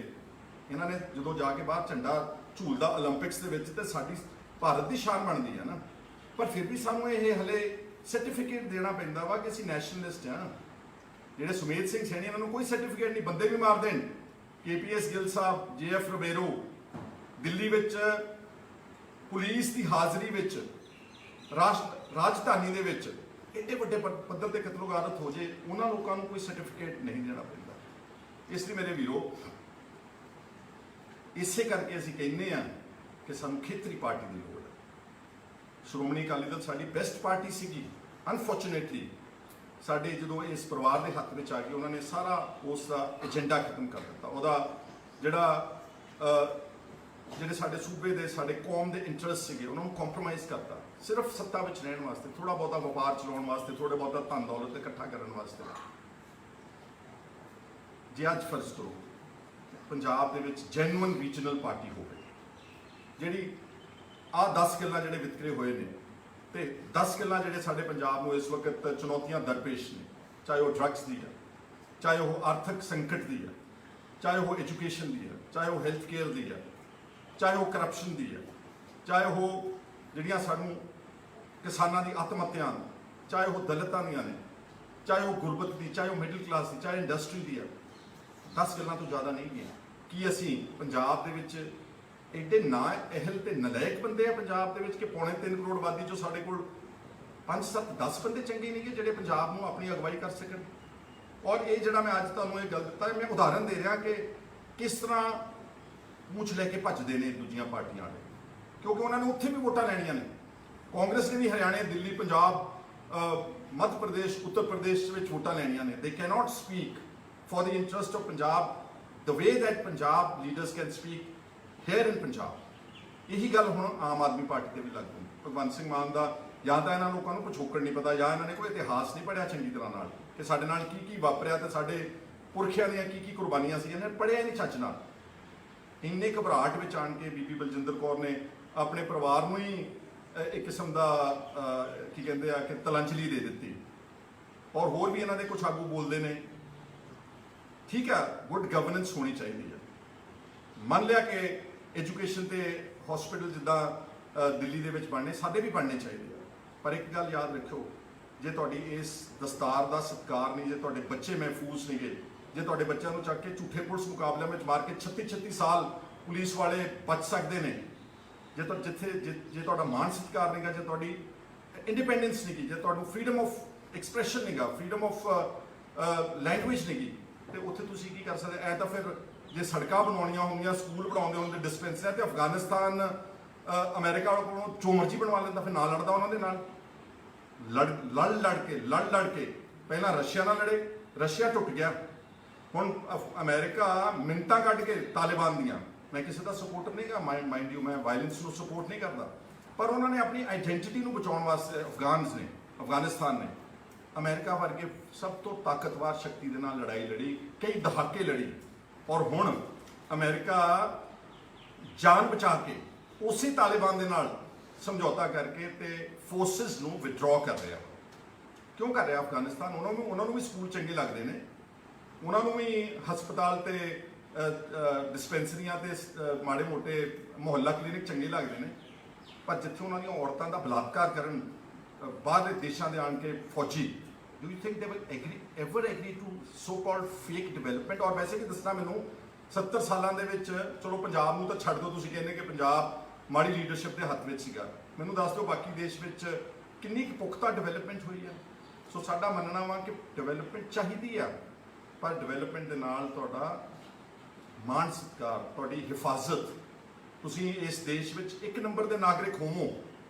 ਇਹਨਾਂ ਨੇ ਜਦੋਂ ਜਾ ਕੇ ਬਾਹਰ ਝੰਡਾ ਝੂਲਦਾ 올림픽ਸ ਦੇ ਵਿੱਚ, ਤੇ ਸਾਡੀ ਭਾਰਤ ਦੀ ਸ਼ਾਨ ਬਣਦੀ ਹੈ ਨਾ। ਪਰ ਫਿਰ ਵੀ ਸਾਨੂੰ ਇਹ ਹਲੇ ਸਰਟੀਫਿਕੇਟ ਦੇਣਾ ਪੈਂਦਾ ਵਾ ਕਿ ਅਸੀਂ ਨੈਸ਼ਨਲਿਸਟ ਹਾਂ। ਜਿਹੜੇ ਸੁਮੇਧ ਸਿੰਘ ਸੈਣੀ, ਇਹਨਾਂ ਨੂੰ ਕੋਈ ਸਰਟੀਫਿਕੇਟ ਨਹੀਂ, ਬੰਦੇ ਵੀ ਮਾਰ ਦੇਣ। KPS ਗਿੱਲ ਸਾਹਿਬ, JF ਰਿਬੇਰੋ, ਦਿੱਲੀ ਵਿੱਚ ਪੁਲਿਸ ਦੀ ਹਾਜ਼ਰੀ ਵਿੱਚ, ਰਾਜਧਾਨੀ ਦੇ ਵਿੱਚ ਐਡੇ ਵੱਡੇ ਪੱਧਰ ਤੇ ਕਤਲੋਗਾਰਤ ਹੋ ਜੇ, ਉਹਨਾਂ ਲੋਕਾਂ ਨੂੰ ਕੋਈ ਸਰਟੀਫਿਕੇਟ ਨਹੀਂ ਦੇਣਾ ਪੈਂਦਾ। ਇਸ ਲਈ ਮੇਰੇ ਵੀਰੋ, ਇਸੇ ਕਰਕੇ ਅਸੀਂ ਕਹਿੰਦੇ ਆ ਕਿ ਸਾਨੂੰ ਖੇਤਰੀ ਪਾਰਟੀ ਦੀ ਲੋੜ ਹੈ। ਸ਼੍ਰੋਮਣੀ ਅਕਾਲੀ ਦਲ ਸਾਡੀ ਬੈਸਟ ਪਾਰਟੀ ਸੀਗੀ। ਅਨਫੋਰਚੂਨੇਟਲੀ ਸਾਡੇ ਜਦੋਂ ਇਸ ਪਰਿਵਾਰ ਦੇ ਹੱਥ ਵਿੱਚ ਆ ਗਈ, ਉਹਨਾਂ ਨੇ ਸਾਰਾ ਉਸ ਦਾ ਏਜੰਡਾ ਖਤਮ ਕਰ ਦਿੱਤਾ। ਉਹਦਾ ਜਿਹੜੇ ਸਾਡੇ ਸੂਬੇ ਦੇ, ਸਾਡੇ ਕੌਮ ਦੇ ਇੰਟਰਸਟ ਸੀਗੇ, ਉਹਨਾਂ ਨੂੰ ਕੰਪਰੋਮਾਈਜ਼ ਕਰਤਾ, ਸਿਰਫ ਸੱਤਾ ਵਿੱਚ ਰਹਿਣ ਵਾਸਤੇ, ਥੋੜਾ ਬਹੁਤਾ ਵਪਾਰ ਚਲਾਉਣ ਵਾਸਤੇ, ਥੋੜਾ ਬਹੁਤਾ ਧਨ ਦੌਲਤ ਇਕੱਠਾ ਕਰਨ ਵਾਸਤੇ। ਜੇ ਅੱਜ ਫਰਜ਼ ਕਰੋ ਪੰਜਾਬ ਦੇ ਵਿੱਚ ਜੈਨੂਅਨ ਰੀਜਨਲ ਪਾਰਟੀ ਹੋਵੇ, ਜਿਹੜੀ ਆਹ 10 ਗੱਲਾਂ ਜਿਹੜੇ ਵਿਤਕਰੇ ਹੋਏ ਨੇ, ਤੇ 10 ਗੱਲਾਂ ਜਿਹੜੇ ਸਾਡੇ ਪੰਜਾਬ ਨੂੰ ਇਸ ਵਕਤ ਚੁਣੌਤੀਆਂ ਦਰਪੇਸ਼ ਨੇ, ਚਾਹੇ ਉਹ ਡਰੱਗਸ ਦੀ ਹੈ, ਚਾਹੇ ਉਹ ਆਰਥਿਕ ਸੰਕਟ ਦੀ ਹੈ, ਚਾਹੇ ਉਹ ਐਜੂਕੇਸ਼ਨ ਦੀ ਹੈ, ਚਾਹੇ ਉਹ ਹੈਲਥ ਕੇਅਰ ਦੀ ਹੈ, ਚਾਹੇ ਉਹ ਕਰਪਸ਼ਨ ਦੀ ਹੈ, ਚਾਹੇ ਉਹ ਜਿਹੜੀਆਂ ਸਾਨੂੰ ਕਿਸਾਨਾਂ ਦੀ ਆਤਮ ਹੱਤਿਆ, ਚਾਹੇ ਉਹ ਦਲਿਤਾਂ ਦੀਆਂ ਨੇ, ਚਾਹੇ ਉਹ ਗੁਰਬਤ ਦੀ, ਚਾਹੇ ਉਹ ਮਿਡਲ ਕਲਾਸ ਦੀ, ਚਾਹੇ ਇੰਡਸਟਰੀ ਦੀ ਹੈ। 10 ਗੱਲਾਂ ਤੋਂ ਜ਼ਿਆਦਾ ਨਹੀਂ ਗਈਆਂ। ਕੀ ਅਸੀਂ ਪੰਜਾਬ ਦੇ ਵਿੱਚ ਐਡੇ ਨਾ ਅਹਿਲ ਤੇ ਨਲਾਇਕ ਬੰਦੇ ਆ ਪੰਜਾਬ ਦੇ ਵਿੱਚ ਕਿ 3.25 ਕਰੋੜ ਆਬਾਦੀ ਚੋਂ ਸਾਡੇ ਕੋਲ 5, 7, 10 ਬੰਦੇ ਚੰਗੇ ਨਹੀਂ ਕਿ ਜਿਹੜੇ ਪੰਜਾਬ ਨੂੰ ਆਪਣੀ ਅਗਵਾਈ ਕਰ ਸਕਣ? ਔਰ ਇਹ ਜਿਹੜਾ ਮੈਂ ਅੱਜ ਤੁਹਾਨੂੰ ਇਹ ਗੱਲ ਦਿੱਤਾ, ਮੈਂ ਉਦਾਹਰਨ ਦੇ ਰਿਹਾ ਕਿ ਕਿਸ ਤਰ੍ਹਾਂ ਮੂੰਹ ਲੈ ਕੇ ਭੱਜਦੇ ਨੇ ਦੂਜੀਆਂ ਪਾਰਟੀਆਂ ਵਾਲੇ, ਕਿਉਂਕਿ ਉਹਨਾਂ ਨੇ ਉੱਥੇ ਵੀ ਵੋਟਾਂ ਲੈਣੀਆਂ ਨੇ। ਕਾਂਗਰਸ ਨੇ ਵੀ ਹਰਿਆਣੇ, ਦਿੱਲੀ, ਪੰਜਾਬ, ਮੱਧ ਪ੍ਰਦੇਸ਼, ਉੱਤਰ ਪ੍ਰਦੇਸ਼ ਵਿੱਚ ਵੋਟਾਂ ਲੈਣੀਆਂ ਨੇ। ਦੇ cannot speak for the interest of Punjab the way that Punjab leaders can speak hair ਇਨ ਪੰਜਾਬ। ਇਹੀ ਗੱਲ ਹੁਣ ਆਮ ਆਦਮੀ ਪਾਰਟੀ ਤੇ ਵੀ ਲੱਗੂ। ਭਗਵੰਤ ਸਿੰਘ ਮਾਨ ਦਾ ਜਾਂ ਤਾਂ ਇਹਨਾਂ ਲੋਕਾਂ ਨੂੰ ਪਿਛੋਕੜ ਨਹੀਂ ਪਤਾ, ਜਾਂ ਇਹਨਾਂ ਨੇ ਕੋਈ ਇਤਿਹਾਸ ਨਹੀਂ ਪੜ੍ਹਿਆ ਚੰਗੀ ਤਰ੍ਹਾਂ ਨਾਲ ਕਿ ਸਾਡੇ ਨਾਲ ਕੀ ਕੀ ਵਾਪਰਿਆ ਤੇ ਸਾਡੇ ਪੁਰਖਿਆਂ ਦੀਆਂ ਕੀ ਕੀ ਕੁਰਬਾਨੀਆਂ ਸੀ। ਇਹਨੇ ਪੜ੍ਹਿਆ ਨਹੀਂ ਚੱਜ ਨਾਲ। ਇੰਨੇ ਘਬਰਾਹਟ ਵਿੱਚ ਆਣ ਕੇ ਬੀਬੀ ਬਲਜਿੰਦਰ ਕੌਰ ਨੇ ਆਪਣੇ ਪਰਿਵਾਰ ਨੂੰ ਹੀ ਇੱਕ ਕਿਸਮ ਦਾ ਕੀ ਕਹਿੰਦੇ ਆ ਕਿ ਤਲਾਂਜਲੀ ਦੇ ਦਿੱਤੀ। ਔਰ ਹੋਰ ਵੀ ਇਹਨਾਂ ਦੇ ਕੁਝ ਆਗੂ ਬੋਲਦੇ ਨੇ ठीक है गुड गवर्नेंस होनी चाहिए है। ਮੰਨ ਲਿਆ ਕਿ ਐਜੂਕੇਸ਼ਨ ਤੇ ਹਸਪੀਟਲ ਜਿੱਦਾਂ ਦਿੱਲੀ ਦੇ ਵਿੱਚ ਬਣਨੇ ਸਾਡੇ ਵੀ ਬਣਨੇ ਚਾਹੀਦੇ ਆ, ਪਰ ਇੱਕ ਗੱਲ ਯਾਦ ਰੱਖਿਓ, ਜੇ ਤੁਹਾਡੀ ਇਸ ਦਸਤਾਰ ਦਾ ਸਤਿਕਾਰ ਨਹੀਂ, ਜੇ ਤੁਹਾਡੇ ਬੱਚੇ ਮਹਿਫੂਜ਼ ਨਹੀਂਗੇ, ਜੇ ਤੁਹਾਡੇ ਬੱਚਿਆਂ ਨੂੰ ਚੱਕ ਕੇ ਝੂਠੇ ਪੁਲਿਸ ਮੁਕਾਬਲਿਆਂ ਵਿੱਚ ਮਾਰ ਕੇ 36 ਸਾਲ ਪੁਲਿਸ ਵਾਲੇ ਬਚ ਸਕਦੇ ਨੇ, ਜੇ ਤੁਹਾਡਾ ਮਾਨ ਸਤਿਕਾਰ ਨਹੀਂਗਾ, ਜੇ ਤੁਹਾਡੀ ਇੰਡੀਪੈਂਡੈਂਸ ਨਹੀਂਗੀ, ਜੇ ਤੁਹਾਨੂੰ ਫਰੀडम ਆਫ ਐਕਸਪ੍ਰੈਸ਼ਨ ਨਹੀਂਗਾ, ਫਰੀडम ਆਫ ਲੈਂਗੁਏਜ ਨਹੀਂਗੀ, ਤੇ ਉੱਥੇ ਤੁਸੀਂ ਕੀ ਕਰ ਸਕਦੇ? ਐ ਤਾਂ ਫਿਰ ਜੇ ਸੜਕਾਂ ਬਣਾਉਣੀਆਂ ਹੁੰਦੀਆਂ, ਸਕੂਲ ਬਣਾਉਂਦੇ ਹੁੰਦੇ, ਡਿਸਪੈਂਸਰੀਆਂ, ਤੇ ਅਫਗਾਨਿਸਤਾਨ ਅਮਰੀਕਾ ਕੋਲੋਂ ਜੋ ਮਰਜ਼ੀ ਬਣਵਾ ਲੈਂਦਾ, ਫਿਰ ਨਾ ਲੜਦਾ ਉਹਨਾਂ ਦੇ ਨਾਲ। ਲੜ ਕੇ ਪਹਿਲਾਂ ਰਸ਼ੀਆ ਨਾਲ ਲੜੇ, ਰਸ਼ੀਆ ਟੁੱਟ ਗਿਆ, ਹੁਣ ਅਮਰੀਕਾ ਮਿੰਟਾਂ ਕੱਢ ਕੇ ਤਾਲਿਬਾਨ ਦੀਆਂ, ਮੈਂ ਕਿਸੇ ਦਾ ਸਪੋਰਟਰ ਨਹੀਂ ਗਾ, ਮਾਈਂਡ ਯੂ, ਮੈਂ ਵਾਇਲੈਂਸ ਨੂੰ ਸਪੋਰਟ ਨਹੀਂ ਕਰਦਾ, ਪਰ ਉਹਨਾਂ ਨੇ ਆਪਣੀ ਆਈਡੈਂਟਿਟੀ ਨੂੰ ਬਚਾਉਣ ਵਾਸਤੇ ਅਫਗਾਨਿਸਤਾਨ ਨੇ ਅਮਰੀਕਾ ਵਰਗੇ ਸਭ ਤੋਂ ਤਾਕਤਵਰ ਸ਼ਕਤੀ ਦੇ ਨਾਲ ਲੜਾਈ ਲੜੀ, ਕਈ ਦਹਾਕੇ ਲੜੀ, ਔਰ ਹੁਣ ਅਮਰੀਕਾ ਜਾਨ ਬਚਾ ਕੇ ਉਸੇ ਤਾਲਿਬਾਨ ਦੇ ਨਾਲ ਸਮਝੌਤਾ ਕਰਕੇ ਤੇ ਫੋਰਸਿਸ ਨੂੰ ਵਿਦਡਰਾ ਕਰ ਰਿਹਾ। ਕਿਉਂ ਕਰ ਰਿਹਾ ਅਫਗਾਨਿਸਤਾਨ? ਉਹਨਾਂ ਨੂੰ ਵੀ ਸਕੂਲ ਚੰਗੇ ਲੱਗਦੇ ਨੇ, ਉਹਨਾਂ ਨੂੰ ਵੀ ਹਸਪਤਾਲ ਤੇ ਡਿਸਪੈਂਸਰੀਆਂ ਤੇ ਮਾੜੇ ਮੋਟੇ ਮੁਹੱਲਾ ਕਲੀਨਿਕ ਚੰਗੇ ਲੱਗਦੇ ਨੇ, ਪਰ ਜਿੱਥੇ ਉਹਨਾਂ ਦੀਆਂ ਔਰਤਾਂ ਦਾ ਬਲਾਤਕਾਰ ਕਰਨ ਬਾਹਰ ਦੇ ਦੇਸ਼ਾਂ ਦੇ ਆਣ ਕੇ ਫੌਜੀ, do you think they will ever agree to so called fake development? ਔਰ ਵੈਸੇ ਵੀ ਦੱਸਣਾ ਮੈਨੂੰ 70 ਸਾਲਾਂ ਦੇ ਵਿੱਚ, ਚਲੋ ਪੰਜਾਬ ਨੂੰ ਤਾਂ ਛੱਡ ਦਿਓ, ਤੁਸੀਂ ਕਹਿੰਦੇ ਕਿ ਪੰਜਾਬ ਮਾੜੀ ਲੀਡਰਸ਼ਿਪ ਦੇ ਹੱਥ ਵਿੱਚ ਸੀਗਾ, ਮੈਨੂੰ ਦੱਸ ਦਿਓ ਬਾਕੀ ਦੇਸ਼ ਵਿੱਚ ਕਿੰਨੀ ਕੁ ਪੁਖਤਾ ਡਿਵੈਲਪਮੈਂਟ ਹੋਈ ਹੈ। ਸੋ ਸਾਡਾ ਮੰਨਣਾ ਵਾ ਕਿ ਡਿਵੈਲਪਮੈਂਟ ਚਾਹੀਦੀ ਆ, ਪਰ ਡਿਵੈਲਪਮੈਂਟ ਦੇ ਨਾਲ ਤੁਹਾਡਾ ਮਾਣ ਸਤਿਕਾਰ, ਤੁਹਾਡੀ ਹਿਫਾਜ਼ਤ, ਤੁਸੀਂ ਇਸ ਦੇਸ਼ ਵਿੱਚ ਇੱਕ ਨੰਬਰ ਦੇ ਨਾਗਰਿਕ ਹੋਵੋ।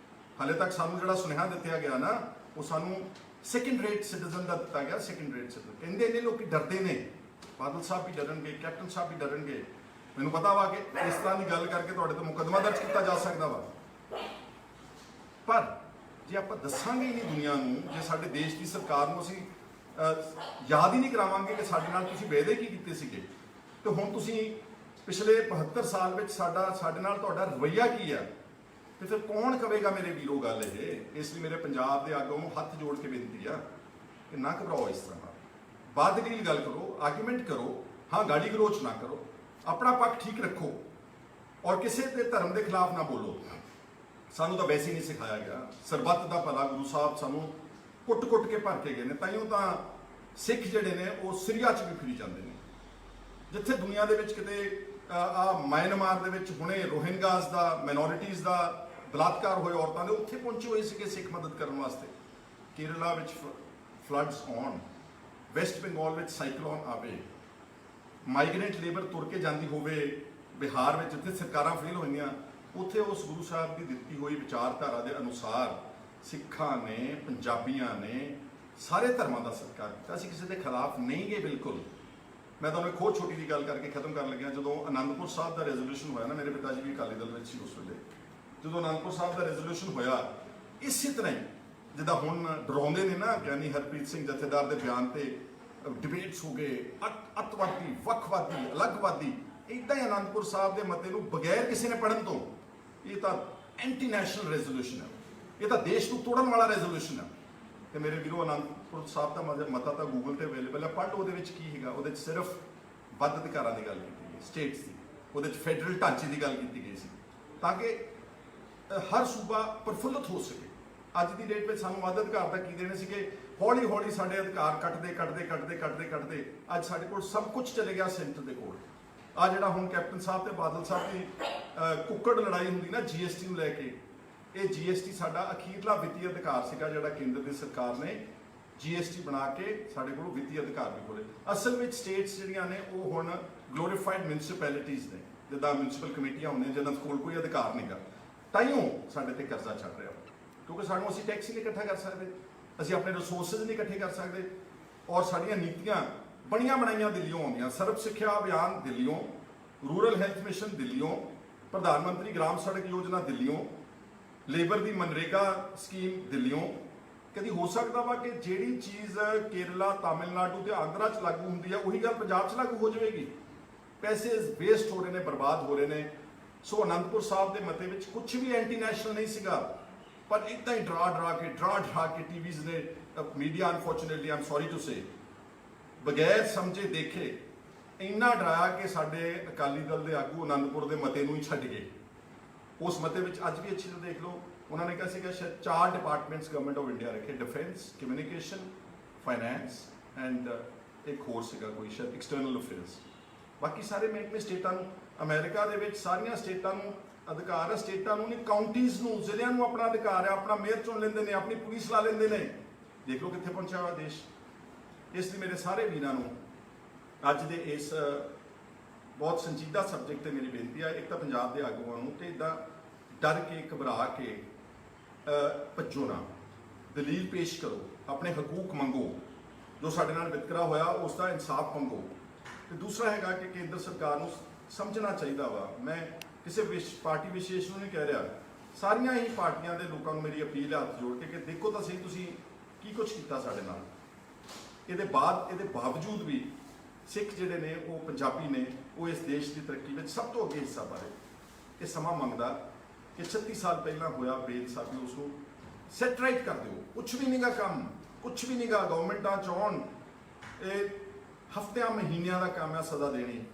ਹਾਲੇ ਤੱਕ ਸਾਨੂੰ ਜਿਹੜਾ ਸੁਨੇਹਾ ਦਿੱਤਾ ਗਿਆ ਨਾ, ਉਹ ਸਾਨੂੰ ਸੈਕੰਡ ਰੇਟ ਸਿਟੀਜ਼ਨ ਦਾ ਦਿੱਤਾ ਗਿਆ। ਸੈਕੰਡ ਰੇਟ ਸਿਟੀਜ਼ਨ ਕਹਿੰਦੇ ਨੇ, ਲੋਕੀ ਡਰਦੇ ਨੇ, ਬਾਦਲ ਸਾਹਿਬ ਵੀ ਡਰਨਗੇ, ਕੈਪਟਨ ਸਾਹਿਬ ਵੀ ਡਰਨਗੇ, ਮੈਨੂੰ ਪਤਾ ਵਾ ਕਿ ਇਸ ਤਰ੍ਹਾਂ ਦੀ ਗੱਲ ਕਰਕੇ ਤੁਹਾਡੇ ਤੇ ਮੁਕੱਦਮਾ ਦਰਜ ਕੀਤਾ ਜਾ ਸਕਦਾ ਵਾ, ਪਰ ਜੇ ਆਪਾਂ ਦੱਸਾਂਗੇ ਹੀ ਨਹੀਂ ਦੁਨੀਆ ਨੂੰ, ਜੇ ਸਾਡੇ ਦੇਸ਼ ਦੀ ਸਰਕਾਰ ਨੂੰ ਅਸੀਂ ਯਾਦ ਹੀ ਨਹੀਂ ਕਰਾਵਾਂਗੇ ਕਿ ਸਾਡੇ ਨਾਲ ਤੁਸੀਂ ਵਾਅਦੇ ਕੀ ਕੀਤੇ ਸੀਗੇ, ਤੇ ਹੁਣ ਤੁਸੀਂ ਪਿਛਲੇ 72 ਸਾਲ ਵਿੱਚ ਸਾਡੇ ਨਾਲ ਤੁਹਾਡਾ ਰਵੱਈਆ ਕੀ ਆ, ਤੇ ਫਿਰ ਕੌਣ ਕਵੇਗਾ ਮੇਰੇ ਵੀਰੋ ਗੱਲ ਇਹ? ਇਸ ਲਈ ਮੇਰੇ ਪੰਜਾਬ ਦੇ ਆਗੂਆਂ ਨੂੰ ਹੱਥ ਜੋੜ ਕੇ ਬੇਨਤੀ ਆ ਕਿ ਨਾ ਘਬਰਾਓ, ਇਸ ਤਰ੍ਹਾਂ ਬਾਦਲੀ ਗੱਲ ਕਰੋ, ਆਰਗੂਮੈਂਟ ਕਰੋ, ਹਾਂ ਗਾਲੀ ਗਲੋਚ ਨਾ ਕਰੋ, ਆਪਣਾ ਪੱਖ ਠੀਕ ਰੱਖੋ, ਔਰ ਕਿਸੇ ਦੇ ਧਰਮ ਦੇ ਖਿਲਾਫ ਨਾ ਬੋਲੋ। ਸਾਨੂੰ ਤਾਂ ਵੈਸੇ ਹੀ ਨਹੀਂ ਸਿਖਾਇਆ ਗਿਆ। ਸਰਬੱਤ ਦਾ ਭਲਾ ਗੁਰੂ ਸਾਹਿਬ ਸਾਨੂੰ ਕੁੱਟ-ਕੁੱਟ ਕੇ ਭਰ ਕੇ ਗਏ ਨੇ, ਤਾਈਓ ਤਾਂ ਸਿੱਖ ਜਿਹੜੇ ਨੇ ਉਹ ਸਿਰੀਆ 'ਚ ਵੀ ਫਿਰੀ ਜਾਂਦੇ ਨੇ। ਜਿੱਥੇ ਦੁਨੀਆ ਦੇ ਵਿੱਚ ਕਿਤੇ ਮਾਇਨਮਾਰ ਦੇ ਵਿੱਚ ਹੁਣੇ ਰੋਹਿੰਗਾਸ ਦਾ, ਮਾਈਨੋਰਿਟੀਜ਼ ਦਾ ਬਲਾਤਕਾਰ ਹੋਏ ਔਰਤਾਂ ਦੇ, ਉੱਥੇ ਪਹੁੰਚੇ ਹੋਏ ਸੀਗੇ ਸਿੱਖ ਮਦਦ ਕਰਨ ਵਾਸਤੇ। ਕੇਰਲਾ ਵਿੱਚ ਫਲੱਡਸ ਆਉਣ, ਵੈਸਟ ਬੰਗਾਲ ਵਿੱਚ ਸਾਈਕਲੋਨ ਆਵੇ, ਮਾਈਗ੍ਰੈਂਟ ਲੇਬਰ ਤੁਰ ਕੇ ਜਾਂਦੀ ਹੋਵੇ ਬਿਹਾਰ ਵਿੱਚ, ਜਿੱਥੇ ਸਰਕਾਰਾਂ ਫੇਲ ਹੋਈਆਂ, ਉੱਥੇ ਉਸ ਗੁਰੂ ਸਾਹਿਬ ਦੀ ਦਿੱਤੀ ਹੋਈ ਵਿਚਾਰਧਾਰਾ ਦੇ ਅਨੁਸਾਰ ਸਿੱਖਾਂ ਨੇ, ਪੰਜਾਬੀਆਂ ਨੇ, ਸਾਰੇ ਧਰਮਾਂ ਦਾ ਸਤਿਕਾਰ ਕੀਤਾ। ਅਸੀਂ ਕਿਸੇ ਦੇ ਖਿਲਾਫ ਨਹੀਂ ਗਏ ਬਿਲਕੁਲ। ਮੈਂ ਤੁਹਾਨੂੰ ਇੱਕ ਹੋਰ ਛੋਟੀ ਜਿਹੀ ਗੱਲ ਕਰਕੇ ਖਤਮ ਕਰਨ ਲੱਗਿਆ। ਜਦੋਂ ਅਨੰਦਪੁਰ ਸਾਹਿਬ ਦਾ ਰੈਜ਼ੋਲੂਸ਼ਨ ਹੋਇਆ ਨਾ, ਮੇਰੇ ਪਿਤਾ ਜੀ ਵੀ ਅਕਾਲੀ ਦਲ ਵਿੱਚ ਸੀ ਉਸ ਵੇਲੇ, ਜਦੋਂ ਅਨੰਦਪੁਰ ਸਾਹਿਬ ਦਾ ਰੈਜ਼ੋਲੂਸ਼ਨ ਹੋਇਆ, ਇਸੇ ਤਰ੍ਹਾਂ ਹੀ ਜਿੱਦਾਂ ਹੁਣ ਡਰਾਉਂਦੇ ਨੇ ਨਾ ਗਿਆਨੀ ਹਰਪ੍ਰੀਤ ਸਿੰਘ ਜਥੇਦਾਰ ਦੇ ਬਿਆਨ ਤੇ ਡਿਬੇਟਸ ਹੋ ਗਏ, ਅੱਤਵਾਦੀ, ਵੱਖਵਾਦੀ, ਅਲੱਗਵਾਦੀ, ਇੱਦਾਂ ਹੀ ਅਨੰਦਪੁਰ ਸਾਹਿਬ ਦੇ ਮਤੇ ਨੂੰ ਬਗੈਰ ਕਿਸੇ ਨੇ ਪੜ੍ਹਨ ਤੋਂ, ਇਹ ਤਾਂ ਐਂਟੀ ਨੈਸ਼ਨਲ ਰੈਜ਼ੋਲੂਸ਼ਨ ਹੈ, ਇਹ ਤਾਂ ਦੇਸ਼ ਨੂੰ ਤੋੜਨ ਵਾਲਾ ਰੈਜ਼ੋਲੂਸ਼ਨ ਹੈ। ਤੇ ਮੇਰੇ ਵੀਰੋ, ਅਨੰਦਪੁਰ ਸਾਹਿਬ ਦਾ ਮਤਾ ਤਾਂ ਗੂਗਲ ਤੇ ਅਵੇਲੇਬਲ ਹੈ, ਪੜ੍ਹ ਲਓ। ਉਹਦੇ ਵਿੱਚ ਕੀ ਹੈਗਾ? ਉਹਦੇ 'ਚ ਸਿਰਫ ਵੱਧ ਅਧਿਕਾਰਾਂ ਦੀ ਗੱਲ ਕੀਤੀ ਗਈ, ਸਟੇਟਸ ਦੀ, ਉਹਦੇ 'ਚ ਫੈਡਰਲ ਢਾਂਚੇ ਦੀ ਗੱਲ ਕੀਤੀ ਗਈ ਸੀ, ਤਾਂ ਕਿ ਹਰ ਸੂਬਾ ਪ੍ਰਫੁੱਲਤ ਹੋ ਸਕੇ। ਅੱਜ ਦੀ ਡੇਟ ਵਿੱਚ ਸਾਨੂੰ ਵੱਧ ਅਧਿਕਾਰ ਤਾਂ ਕੀ ਦੇਣੇ ਸੀਗੇ? ਹੌਲੀ ਹੌਲੀ ਸਾਡੇ ਅਧਿਕਾਰ ਕੱਟਦੇ ਅੱਜ ਸਾਡੇ ਕੋਲ ਸਭ ਕੁਝ ਚਲੇ ਗਿਆ ਸੈਂਟਰ ਦੇ ਕੋਲ। ਆ ਜਿਹੜਾ ਹੁਣ ਕੈਪਟਨ ਸਾਹਿਬ ਤੇ ਬਾਦਲ ਸਾਹਿਬ ਦੀ ਕੁੱਕੜ ਲੜਾਈ ਹੁੰਦੀ ਨਾ GST ਨੂੰ ਲੈ ਕੇ, ਇਹ GST ਸਾਡਾ ਅਖੀਰਲਾ ਵਿੱਤੀ ਅਧਿਕਾਰ ਸੀਗਾ, ਜਿਹੜਾ ਕੇਂਦਰ ਦੀ ਸਰਕਾਰ ਨੇ GST ਬਣਾ ਕੇ ਸਾਡੇ ਕੋਲ ਵਿੱਤੀ ਅਧਿਕਾਰ ਵੀ ਖੋਲੇ। ਅਸਲ ਵਿੱਚ ਸਟੇਟਸ ਜਿਹੜੀਆਂ ਨੇ ਉਹ ਹੁਣ ਗਲੋਰੀਫਾਈਡ ਮਿਊਨਿਸਪੈਲਿਟੀਜ਼ ਨੇ, ਜਿੱਦਾਂ ਮਿਊਨਿਸਪਲ ਕਮੇਟੀਆਂ ਹੁੰਦੀਆਂ ਜਿਹਨਾਂ ਕੋਲ ਕੋਈ ਅਧਿਕਾਰ ਨਹੀਂਗਾ। ਤਾਈਓ ਸਾਡੇ ਤੇ ਕਰਜ਼ਾ ਚੜ ਰਿਹਾ, ਕਿਉਂਕਿ ਸਾਨੂੰ ਅਸੀਂ ਟੈਕਸ ਹੀ ਨਹੀਂ ਇਕੱਠਾ ਕਰ ਸਕਦੇ, ਅਸੀਂ ਆਪਣੇ ਰਿਸੋਰਸਿਸ ਨਹੀਂ ਇਕੱਠੇ ਕਰ ਸਕਦੇ, ਔਰ ਸਾਡੀਆਂ ਨੀਤੀਆਂ ਬਣੀਆਂ ਬਣਾਈਆਂ ਦਿੱਲੀੋਂ ਆਉਂਦੀਆਂ। ਸਰਵ ਸਿੱਖਿਆ ਅਭਿਆਨ ਦਿੱਲੀੋਂ, ਰੂਰਲ ਹੈਲਥ ਮਿਸ਼ਨ ਦਿੱਲੀੋਂ, ਪ੍ਰਧਾਨ ਮੰਤਰੀ ਗ੍ਰਾਮ ਸੜਕ ਯੋਜਨਾ ਦਿੱਲੀੋਂ, ਲੇਬਰ ਦੀ ਮਨਰੇਗਾ ਸਕੀਮ ਦਿੱਲੀੋਂ। ਕਦੀ ਹੋ ਸਕਦਾ ਵਾ ਕਿ ਜਿਹੜੀ ਚੀਜ਼ ਕੇਰਲਾ, ਤਾਮਿਲਨਾਡੂ ਤੇ ਆਂਧਰਾ 'ਚ ਲਾਗੂ ਹੁੰਦੀ ਆ, ਉਹੀ ਗੱਲ ਪੰਜਾਬ 'ਚ ਲਾਗੂ ਹੋ ਜਾਵੇਗੀ? ਪੈਸੇ ਵੇਸਟ ਹੋ ਰਹੇ ਨੇ, ਬਰਬਾਦ ਹੋ ਰਹੇ ਨੇ। ਸੋ ਅਨੰਦਪੁਰ ਸਾਹਿਬ ਦੇ ਮਤੇ ਵਿੱਚ ਕੁਝ ਵੀ ਐਂਟੀ ਨੈਸ਼ਨਲ ਨਹੀਂ ਸੀਗਾ, ਪਰ ਇੱਦਾਂ ਹੀ ਡਰਾ ਕੇ ਟੀਵੀਜ਼ ਨੇ, media unfortunately, I am sorry to say, ਬਗੈਰ ਸਮਝੇ ਦੇਖੇ ਇੰਨਾ ਡਰਾਇਆ ਕਿ ਸਾਡੇ ਅਕਾਲੀ ਦਲ ਦੇ ਆਗੂ ਆਨੰਦਪੁਰ ਦੇ ਮਤੇ ਨੂੰ ਹੀ ਛੱਡ ਗਏ। ਉਸ ਮਤੇ ਵਿੱਚ ਅੱਜ ਵੀ ਅੱਛੀ ਤਰ੍ਹਾਂ ਦੇਖ ਲਓ, ਉਹਨਾਂ ਨੇ ਕਿਹਾ ਸੀਗਾ ਸ਼ਾਇਦ 4 ਡਿਪਾਰਟਮੈਂਟਸ ਗਵਰਨਮੈਂਟ ਆਫ ਇੰਡੀਆ ਰੱਖੇ, ਡਿਫੈਂਸ, ਕਮਿਊਨੀਕੇਸ਼ਨ, ਫਾਈਨੈਂਸ ਐਂਡ ਇੱਕ ਹੋਰ ਸੀਗਾ ਕੋਈ ਸ਼ਾਇਦ ਐਕਸਟਰਨਲ ਅਫੇਅਰਸ। ਬਾਕੀ ਸਾਰੇ ਮਹਿਕਮੇ ਸਟੇਟਾਂ ਨੂੰ, ਅਮਰੀਕਾ ਦੇ ਵਿੱਚ ਸਾਰੀਆਂ ਸਟੇਟਾਂ ਨੂੰ ਅਧਿਕਾਰ ਹੈ, ਸਟੇਟਾਂ ਨੂੰ ਨਹੀਂ ਕਾਉਂਟੀਜ਼ ਨੂੰ, ਜ਼ਿਲ੍ਹਿਆਂ ਨੂੰ ਆਪਣਾ ਅਧਿਕਾਰ ਹੈ, ਆਪਣਾ ਮੇਅਰ ਚੁਣ ਲੈਂਦੇ ਨੇ, ਆਪਣੀ ਪੁਲਿਸ ਲਾ ਲੈਂਦੇ ਨੇ। ਦੇਖ ਲਓ ਕਿੱਥੇ ਪਹੁੰਚਿਆ ਹੋਇਆ ਦੇਸ਼। ਇਸ ਲਈ ਮੇਰੇ ਸਾਰੇ ਵੀਰਾਂ ਨੂੰ ਅੱਜ ਦੇ ਇਸ ਬਹੁਤ ਸੰਜੀਦਾ ਸਬਜੈਕਟ ਤੇ ਮੇਰੀ ਬੇਨਤੀ ਹੈ, ਇੱਕ ਤਾਂ ਪੰਜਾਬ ਦੇ ਆਗੂਆਂ ਨੂੰ ਕਿ ਇੱਦਾਂ ਡਰ ਕੇ ਘਬਰਾ ਕੇ ਭੱਜੋ ਨਾ, ਦਲੀਲ ਪੇਸ਼ ਕਰੋ, ਆਪਣੇ ਹਕੂਕ ਮੰਗੋ, ਜੋ ਸਾਡੇ ਨਾਲ ਵਿਤਕਰਾ ਹੋਇਆ ਉਸ ਦਾ ਇਨਸਾਫ ਮੰਗੋ। ਤੇ ਦੂਸਰਾ ਹੈਗਾ ਕਿ ਕੇਂਦਰ ਸਰਕਾਰ ਨੂੰ ਸਮਝਣਾ ਚਾਹੀਦਾ ਵਾ, ਮੈਂ ਕਿਸੇ ਪਾਰਟੀ ਵਿਸ਼ੇਸ਼ ਨੂੰ ਨਹੀਂ ਕਹਿ ਰਿਹਾ, ਸਾਰੀਆਂ ਹੀ ਪਾਰਟੀਆਂ ਦੇ ਲੋਕਾਂ ਨੂੰ ਮੇਰੀ ਅਪੀਲ ਹੈ ਹੱਥ ਜੋੜ ਕੇ ਕਿ ਦੇਖੋ ਤਾਂ ਸਹੀ ਤੁਸੀਂ ਕੀ ਕੁਝ ਕੀਤਾ ਸਾਡੇ ਨਾਲ। ਇਹਦੇ ਬਾਵਜੂਦ ਵੀ ਸਿੱਖ ਜਿਹੜੇ ਨੇ ਉਹ ਪੰਜਾਬੀ ਨੇ, ਉਹ ਇਸ ਦੇਸ਼ ਦੀ ਤਰੱਕੀ ਵਿੱਚ ਸਭ ਤੋਂ ਅੱਗੇ ਹਿੱਸਾ ਪਾ ਰਹੇ। ਇਹ ਸਮਾਂ ਮੰਗਦਾ ਕਿ 36 ਸਾਲ ਪਹਿਲਾਂ ਹੋਇਆ ਬੇਇਨਸਾਫੀ, ਉਸ ਨੂੰ ਸੈਟ ਰਾਈਟ ਕਰ ਦਿਓ। ਕੁਛ ਵੀ ਨਹੀਂਗਾ ਕੰਮ, ਕੁਛ ਵੀ ਨਹੀਂਗਾ, ਗਵਰਨਮੈਂਟਾਂ ਚਾਹੁਣ ਇਹ ਹਫ਼ਤਿਆਂ ਮਹੀਨਿਆਂ ਦਾ ਕੰਮ ਹੈ ਸਜ਼ਾ ਦੇਣੀ।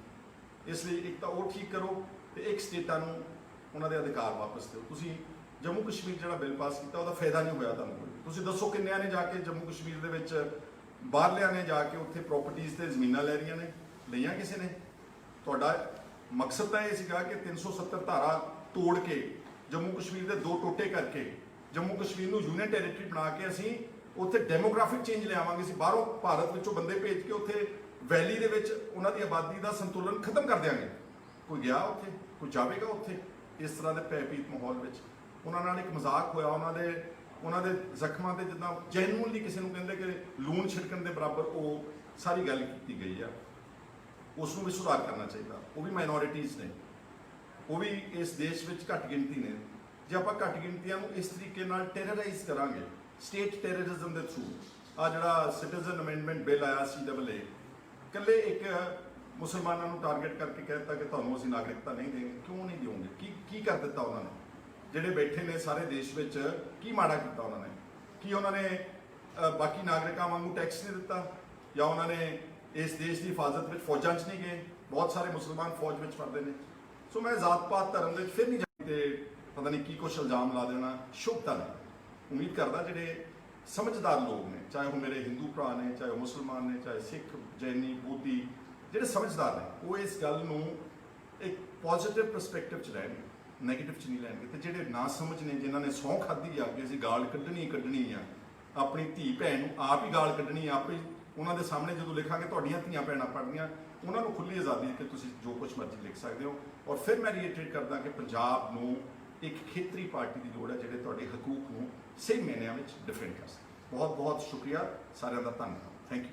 ਇਸ ਲਈ ਇੱਕ ਤਾਂ ਉਹ ਠੀਕ ਕਰੋ ਤੇ ਇੱਕ ਸਟੇਟਾਂ ਨੂੰ ਉਹਨਾਂ ਦੇ ਅਧਿਕਾਰ ਵਾਪਸ ਦਿਓ। ਤੁਸੀਂ ਜੰਮੂ ਕਸ਼ਮੀਰ ਜਿਹੜਾ ਬਿੱਲ ਪਾਸ ਕੀਤਾ ਉਹਦਾ ਫਾਇਦਾ ਨਹੀਂ ਹੋਇਆ ਤੁਹਾਨੂੰ ਕੋਈ। ਤੁਸੀਂ ਦੱਸੋ ਕਿੰਨਿਆਂ ਨੇ ਜਾ ਕੇ ਜੰਮੂ ਕਸ਼ਮੀਰ ਦੇ ਵਿੱਚ, ਬਾਹਰਲਿਆਂ ਨੇ ਜਾ ਕੇ ਉੱਥੇ ਪ੍ਰਾਪਰਟੀਆਂ ਤੇ ਜ਼ਮੀਨਾਂ ਲੈ ਰਹੀਆਂ ਨੇ, ਲਈਆਂ ਕਿਸੇ ਨੇ? ਤੁਹਾਡਾ ਮਕਸਦ ਤਾਂ ਇਹ ਸੀਗਾ ਕਿ 370 ਧਾਰਾ ਤੋੜ ਕੇ ਜੰਮੂ ਕਸ਼ਮੀਰ ਦੇ 2 ਟੋਟੇ ਕਰਕੇ ਜੰਮੂ ਕਸ਼ਮੀਰ ਨੂੰ ਯੂਨੀਅਨ ਟੈਰੀਟਰੀ ਬਣਾ ਕੇ ਅਸੀਂ ਉੱਥੇ ਡੈਮੋਗ੍ਰਾਫਿਕ ਚੇਂਜ ਲਿਆਵਾਂਗੇ। ਅਸੀਂ ਬਾਹਰੋਂ ਭਾਰਤ ਵਿੱਚੋਂ ਬੰਦੇ ਭੇਜ ਕੇ ਉੱਥੇ ਵੈਲੀ ਦੇ ਵਿੱਚ ਉਹਨਾਂ ਦੀ ਆਬਾਦੀ ਦਾ ਸੰਤੁਲਨ ਖਤਮ ਕਰ ਦਿਆਂਗੇ। ਕੋਈ ਗਿਆ ਉੱਥੇ? ਕੋਈ ਜਾਵੇਗਾ ਉੱਥੇ? ਇਸ ਤਰ੍ਹਾਂ ਦੇ ਭੈਭੀਤ ਮਾਹੌਲ ਵਿੱਚ ਉਹਨਾਂ ਨਾਲ ਇੱਕ ਮਜ਼ਾਕ ਹੋਇਆ, ਉਹਨਾਂ ਦੇ ਜ਼ਖਮਾਂ ਤੇ ਜਿੱਦਾਂ ਜੈਨੂਅਨਲੀ ਕਿਸੇ ਨੂੰ ਕਹਿੰਦੇ ਕਿ ਲੂਣ ਛਿੜਕਣ ਦੇ ਬਰਾਬਰ ਉਹ ਸਾਰੀ ਗੱਲ ਕੀਤੀ ਗਈ ਆ। ਉਸ ਨੂੰ ਵੀ ਸੁਧਾਰ ਕਰਨਾ ਚਾਹੀਦਾ। ਉਹ ਵੀ ਮਾਈਨੋਰਿਟੀਜ਼ ਨੇ, ਉਹ ਵੀ ਇਸ ਦੇਸ਼ ਵਿੱਚ ਘੱਟ ਗਿਣਤੀ ਨੇ। ਜੇ ਆਪਾਂ ਘੱਟ ਗਿਣਤੀਆਂ ਨੂੰ ਇਸ ਤਰੀਕੇ ਨਾਲ ਟੈਰਰਾਈਜ਼ ਕਰਾਂਗੇ, ਸਟੇਟ ਟੈਰਰਿਜ਼ਮ ਦੇ ਥਰੂ, ਆ ਜਿਹੜਾ ਸਿਟੀਜ਼ਨ ਅਮੈਂਡਮੈਂਟ ਬਿੱਲ ਆਇਆ CAA, ਇਕੱਲੇ ਇੱਕ ਮੁਸਲਮਾਨਾਂ ਨੂੰ ਟਾਰਗੇਟ ਕਰਕੇ ਕਹਿ ਦਿੱਤਾ ਕਿ ਤੁਹਾਨੂੰ ਅਸੀਂ ਨਾਗਰਿਕਤਾ ਨਹੀਂ ਦੇਵਾਂਗੇ। ਕਿਉਂ ਨਹੀਂ ਦਿਓਗੇ? ਕੀ ਕਰ ਦਿੱਤਾ ਉਹਨਾਂ ਨੇ? ਜਿਹੜੇ ਬੈਠੇ ਨੇ ਸਾਰੇ ਦੇਸ਼ ਵਿੱਚ, ਕੀ ਮਾੜਾ ਕੀਤਾ ਉਹਨਾਂ ਨੇ? ਕੀ ਉਹਨਾਂ ਨੇ ਬਾਕੀ ਨਾਗਰਿਕਾਂ ਵਾਂਗੂ ਟੈਕਸ ਨਹੀਂ ਦਿੱਤਾ? ਜਾਂ ਉਹਨਾਂ ਨੇ ਇਸ ਦੇਸ਼ ਦੀ ਹਿਫਾਜ਼ਤ ਵਿੱਚ ਫੌਜਾਂ 'ਚ ਨਹੀਂ ਗਏ? ਬਹੁਤ ਸਾਰੇ ਮੁਸਲਮਾਨ ਫੌਜ ਵਿੱਚ ਫੜਦੇ ਨੇ। ਸੋ ਮੈਂ ਜ਼ਾਤ ਪਾਤ ਧਰਮ ਦੇ ਫਿਰ ਨਹੀਂ ਜਾਂਦੇ, ਪਤਾ ਨਹੀਂ ਕੀ ਕੁਛ ਇਲਜ਼ਾਮ ਲਾ ਦੇਣਾ ਸ਼ੁਭਤਾ ਨਹੀਂ। ਉਮੀਦ ਕਰਦਾ ਜਿਹੜੇ ਸਮਝਦਾਰ ਲੋਕ ਨੇ, ਚਾਹੇ ਉਹ ਮੇਰੇ ਹਿੰਦੂ ਭਰਾ ਨੇ, ਚਾਹੇ ਉਹ ਮੁਸਲਮਾਨ ਨੇ, ਚਾਹੇ ਸਿੱਖ, ਜੈਨੀ, ਬੋਧੀ, ਜਿਹੜੇ ਸਮਝਦਾਰ ਨੇ ਉਹ ਇਸ ਗੱਲ ਨੂੰ ਇੱਕ ਪੋਜ਼ਿਟਿਵ ਪਰਸਪੈਕਟਿਵ 'ਚ ਲੈਣਗੇ, ਨੈਗੇਟਿਵ 'ਚ ਨਹੀਂ ਲੈਣਗੇ। ਤੇ ਜਿਹੜੇ ਨਾ ਸਮਝ ਨੇ, ਜਿਨ੍ਹਾਂ ਨੇ ਸਹੁੰ ਖਾਧੀ ਆ ਕਿ ਅਸੀਂ ਗਾਲ ਕੱਢਣੀ ਆ, ਆਪਣੀ ਧੀ ਭੈਣ ਨੂੰ ਆਪ ਹੀ ਗਾਲ ਕੱਢਣੀ ਆ, ਆਪ ਹੀ ਉਹਨਾਂ ਦੇ ਸਾਹਮਣੇ ਜਦੋਂ ਲਿਖਾਂਗੇ ਤੁਹਾਡੀਆਂ ਧੀਆਂ ਭੈਣਾਂ ਪੜ੍ਹਨੀਆਂ, ਉਹਨਾਂ ਨੂੰ ਖੁੱਲ੍ਹੀ ਆਜ਼ਾਦੀ ਹੈ ਕਿ ਤੁਸੀਂ ਜੋ ਕੁਝ ਮਰਜ਼ੀ ਲਿਖ ਸਕਦੇ ਹੋ। ਔਰ ਫਿਰ ਮੈਂ ਰੀਇਟਰੇਟ ਕਰਦਾ ਕਿ ਪੰਜਾਬ ਨੂੰ ਇੱਕ ਖੇਤਰੀ ਪਾਰਟੀ ਦੀ ਲੋੜ ਹੈ ਜਿਹੜੇ ਤੁਹਾਡੇ ਹਕੂਕ ਨੂੰ ਸਹੀ ਮਾਇਨਿਆਂ ਵਿੱਚ ਡਿਫੈਂਡ ਕਰ ਸਕੇ। ਬਹੁਤ ਬਹੁਤ ਸ਼ੁਕਰੀਆ, ਸਾਰਿਆਂ ਦਾ ਧੰਨਵਾਦ। Thank you.